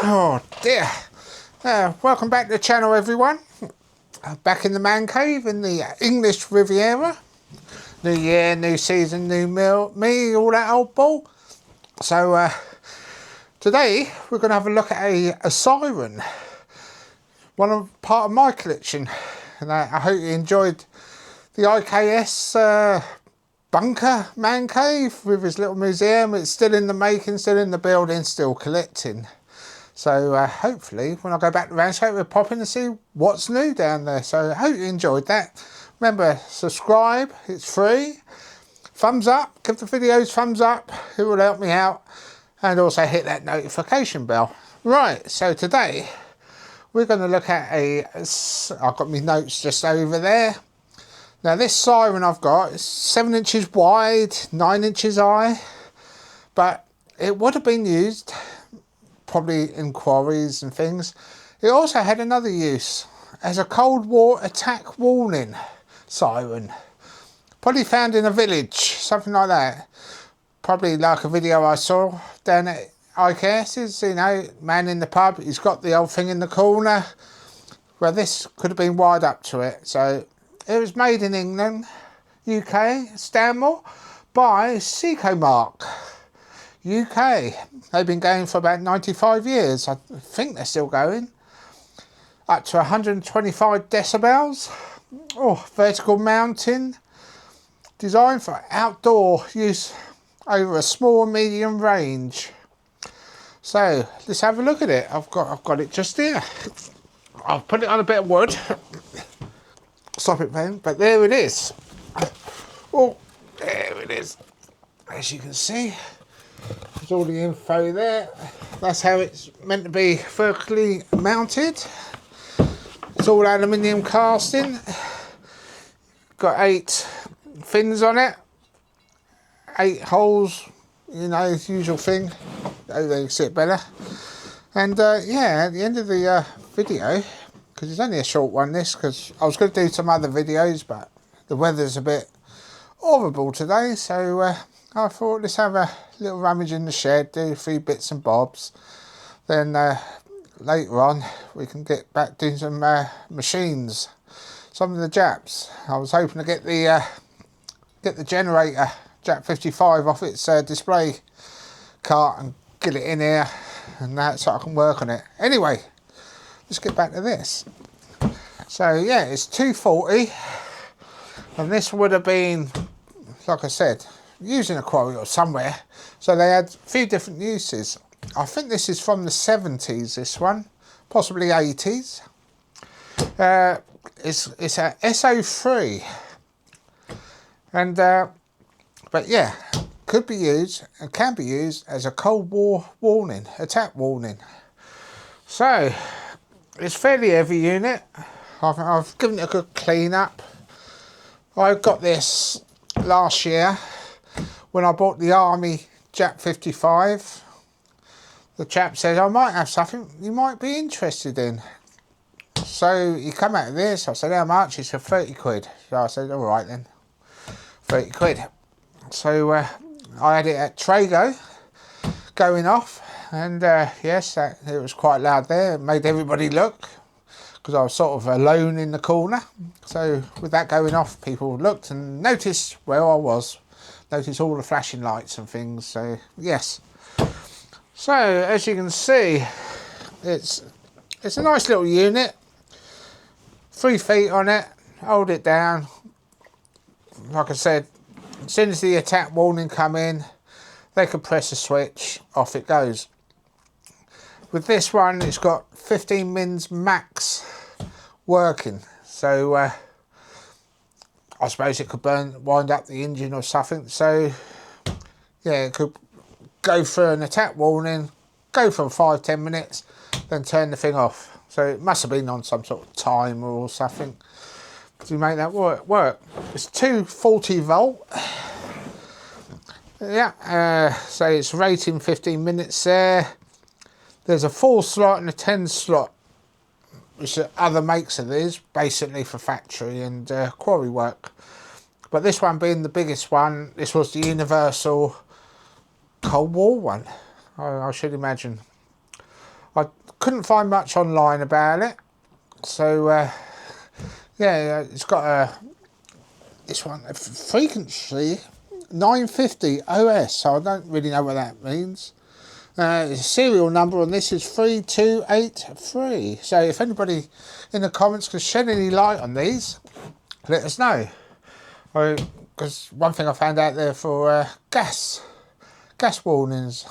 Oh dear. Welcome back to the channel, everyone. Back in the man cave in the English Riviera. New year, new season, new me, all that old ball. So today we're going to have a look at a siren. Part of my collection. And I hope you enjoyed the IKS bunker man cave with his little museum. It's still in the making, still in the building, still collecting. So hopefully when I go back to Landscape we'll pop in and see what's new down there. So I hope you enjoyed that. Remember, subscribe, it's free. Thumbs up, give the videos thumbs up, it will help me out. And also hit that notification bell. Right, so today we're going to look at I've got my notes just over there. Now this siren I've got is 7 inches wide, 9 inches high. But it would have been used probably in quarries and things. It also had another use as a Cold War attack warning siren. Probably found in a village, something like that. Probably like a video I saw down at IKS's, you know, man in the pub, he's got the old thing in the corner. Well, this could have been wired up to it. So it was made in England, UK, Stanmore, by Secomak UK. They've been going for about 95 years. I think they're still going. Up to 125 decibels. Oh, vertical mounting. Designed for outdoor use over a small and medium range. So let's have a look at it. I've got it just here. I'll put it on a bit of wood. Stop it then, but there it is. Oh, there it is. As you can see. There's all the info there. That's how it's meant to be vertically mounted. It's all aluminium casting. Got 8 fins on it. 8 holes, you know, the usual thing. Oh, they can see it better. And yeah, at the end of the video, because it's only a short one this, because I was going to do some other videos, but the weather's a bit horrible today, so I thought let's have a little rummage in the shed, do a few bits and bobs. Then later on we can get back doing some machines. Some of the Japs. I was hoping to get the generator Jap 55 off its display cart and get it in here, and that so I can work on it. Anyway, let's get back to this. So yeah, it's 240, and this would have been, like I said, using a quarry or somewhere. So they had a few different uses. I think this is from the 70s, this one, possibly 80s. It's a SO3, and but yeah, could be used and can be used as a Cold War warning, attack warning. So it's fairly heavy unit. I've given it a good clean up. I got this last year when I bought the Army Jap 55. The chap said, I might have something you might be interested in. So he come out of this. I said, how much? He said 30 quid. So I said, all right then, 30 quid. So I had it at Trago going off, and yes, it was quite loud there. It made everybody look, because I was sort of alone in the corner. So with that going off, people looked and noticed where I was. Noticed all the flashing lights and things. So yes. So as you can see, it's a nice little unit. 3 feet on it. Hold it down. Like I said, as soon as the attack warning come in, they can press a switch, off it goes. With this one, it's got 15 mins max working, so I suppose it could wind up the engine or something. So yeah, it could go through an attack warning, go for 5-10 minutes, then turn the thing off. So it must have been on some sort of timer or something to make that work. It's 240 volt. Yeah, so it's rating 15 minutes there. There's a 4 slot and a 10 slot, which are other makes of these, basically for factory and quarry work. But this one being the biggest one, this was the universal Cold War one, I should imagine. I couldn't find much online about it, so yeah, it's got this one, a frequency 950 OS, so I don't really know what that means. The serial number on this is 3283. So if anybody in the comments can shed any light on these, let us know. Because one thing I found out there for gas warnings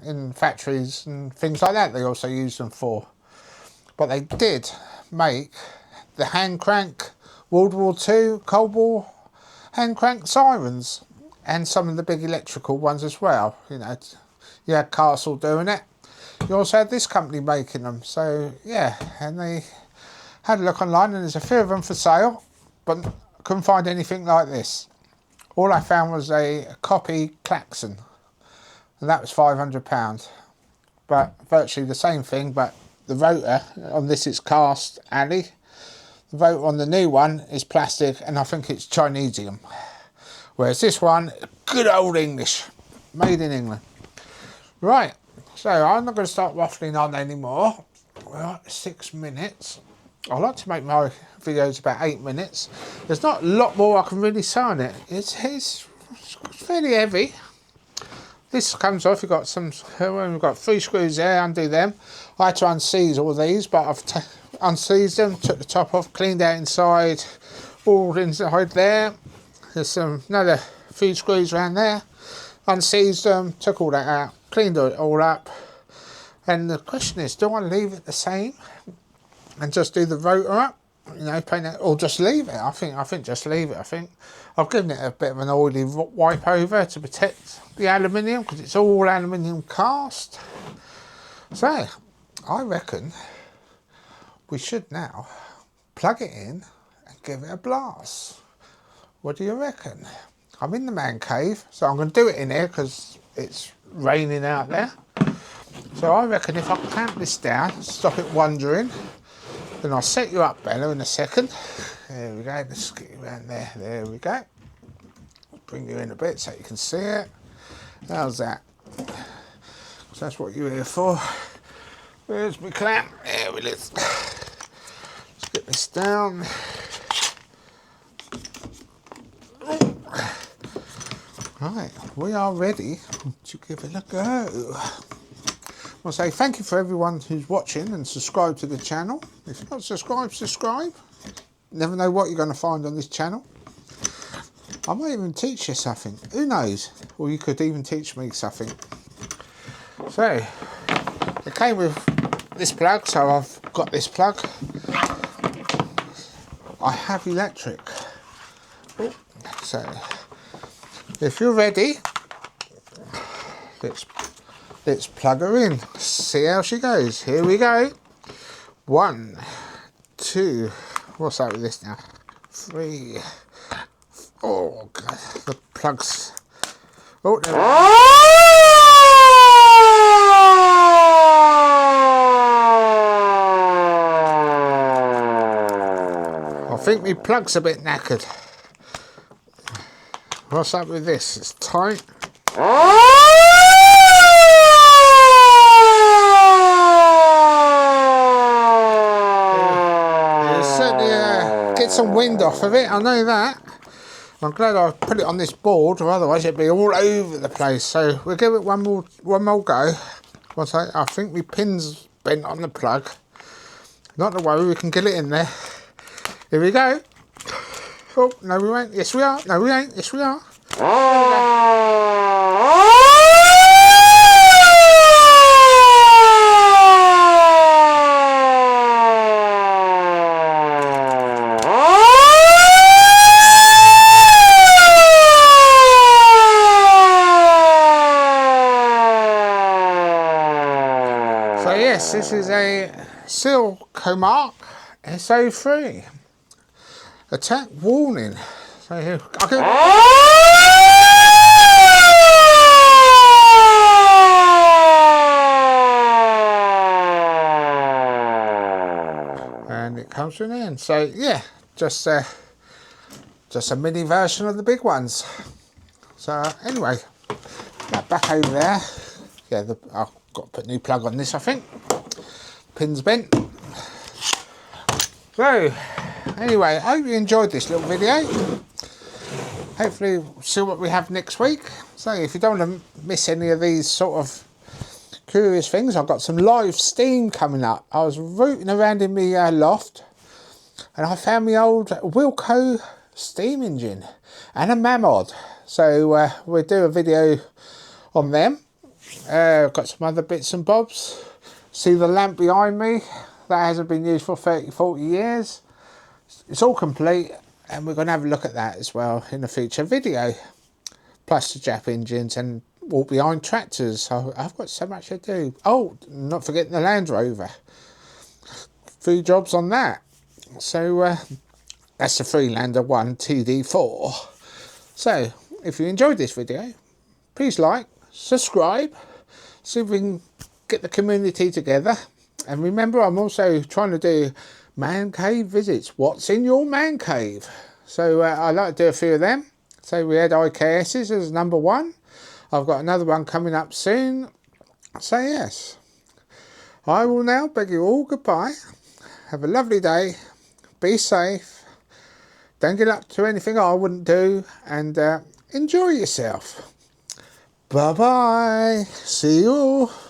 in factories and things like that, they also use them for. But they did make the hand crank World War II, Cold War hand crank sirens, and some of the big electrical ones as well. You know, you had Castle doing it. You also had this company making them. So yeah, and they had a look online, and there's a few of them for sale, but I couldn't find anything like this. All I found was a copy klaxon, and that was £500. But virtually the same thing, but the rotor on this is cast alley. The rotor on the new one is plastic, and I think it's Chinesium. Whereas this one, good old English, made in England. Right, so I'm not going to start waffling on anymore. We're at 6 minutes. I like to make my videos about 8 minutes. There's not a lot more I can really say on it. It's fairly heavy. This comes off. We've got 3 screws there. Undo them. I had to unseize all these, but I've unseized them, took the top off, cleaned out inside, all inside there. There's another few screws around there. Unseized them, took all that out, cleaned it all up. And the question is, do I leave it the same and just do the rotor up, you know, paint it, or just leave it? I think just leave it. I think I've given it a bit of an oily wipe over to protect the aluminium, because it's all aluminium cast. So I reckon we should now plug it in and give it a blast. What do you reckon? I'm in the man cave, so I'm going to do it in here because it's raining out there. So I reckon if I clamp this down, stop it wandering, then I'll set you up, Bella, in a second. There we go. Let's get you around there. There we go. I'll bring you in a bit so you can see it. How's that? So that's what you're here for. Where's my clamp? There we go. Let's get this down. Right, we are ready to give it a go. I want to say thank you for everyone who's watching and subscribe to the channel. If you're not subscribed, subscribe. Never know what you're going to find on this channel. I might even teach you something. Who knows? Or you could even teach me something. So, it came with this plug, so I've got this plug. I have electric. So, if you're ready, let's plug her in. See how she goes. Here we go. 1, 2. What's up with this now? 3. Oh God, the plugs. Oh, there we go. I think my plug's a bit knackered. What's up with this? It's tight. Certainly get some wind off of it, I know that. I'm glad I put it on this board, or otherwise it'd be all over the place. So we'll give it one more go. Once I think my pin's bent on the plug. Not to worry, we can get it in there. Here we go. Oh, no we won't. Yes we are. No we ain't. Yes we are. So yes, this is a Secomak SO3 attack warning. So here I can. And it comes to an end. So yeah, just a mini version of the big ones. So anyway, back over there. Yeah, I've got to put a new plug on this, I think. Pin's bent. So, anyway, I hope you enjoyed this little video. Hopefully we'll see what we have next week. So if you don't want to miss any of these sort of curious things, I've got some live steam coming up. I was rooting around in my loft and I found my old Wilco steam engine and a Mamod. So we'll do a video on them. I've got some other bits and bobs. See the lamp behind me? That hasn't been used for 30-40 years. It's all complete and we're going to have a look at that as well in a future video. Plus the Jap engines and walk behind tractors. So I've got so much to do. Oh, not forgetting the Land Rover. 3 jobs on that. So that's the Freelander 1 TD4. So if you enjoyed this video, please like, subscribe, see if we can get the community together. And remember, I'm also trying to do man cave visits. What's in your man cave? So I like to do a few of them. So we had IKS's as number 1. I've got another one coming up soon. So yes, I will now beg you all goodbye. Have a lovely day. Be safe. Don't get up to anything I wouldn't do. And enjoy yourself. Bye bye. See you all.